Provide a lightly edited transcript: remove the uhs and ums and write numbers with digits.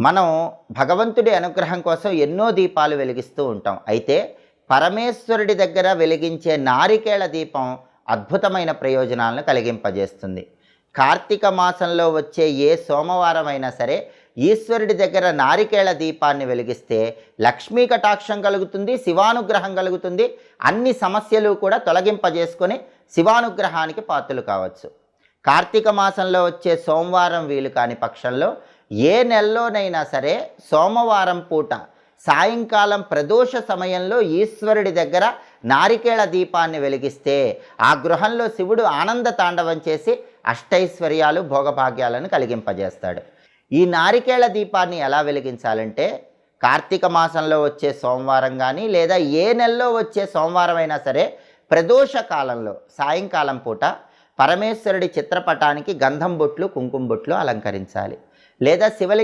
మనం భగవంతుడి అనుగ్రహం కోసం ఎన్నో దీపాలు వెలిగిస్తూ ఉంటాం. అయితే పరమేశ్వరుడి దగ్గర వెలిగించే నారికేళ దీపం అద్భుతమైన ప్రయోజనాలను కలిగింపజేస్తుంది. కార్తీక మాసంలో వచ్చే ఏ సోమవారం అయినా సరే ఈశ్వరుడి దగ్గర నారికేళ దీపాన్ని వెలిగిస్తే లక్ష్మీ కటాక్షం కలుగుతుంది, శివానుగ్రహం కలుగుతుంది. అన్ని సమస్యలు కూడా తొలగింపజేసుకొని శివానుగ్రహానికి పాత్రలు కావచ్చు. కార్తీక మాసంలో వచ్చే సోమవారం వీలు కాని పక్షంలో ఏ నెలలోనైనా సరే సోమవారం పూట సాయంకాలం ప్రదోష సమయంలో ఈశ్వరుడి దగ్గర నారికేళ దీపాన్ని వెలిగిస్తే ఆ గృహంలో శివుడు ఆనంద తాండవం చేసి అష్టైశ్వర్యాలు భోగభాగ్యాలను కలిగింపజేస్తాడు. ఈ నారికేళ దీపాన్ని ఎలా వెలిగించాలంటే కార్తీక మాసంలో వచ్చే సోమవారం కానీ లేదా ఏ నెలలో వచ్చే సోమవారం అయినా సరే ప్రదోష కాలంలో సాయంకాలం పూట పరమేశ్వరుడి చిత్రపటానికి గంధం బొట్లు కుంకుమ బొట్లు అలంకరించాలి. లేదా శివలింగ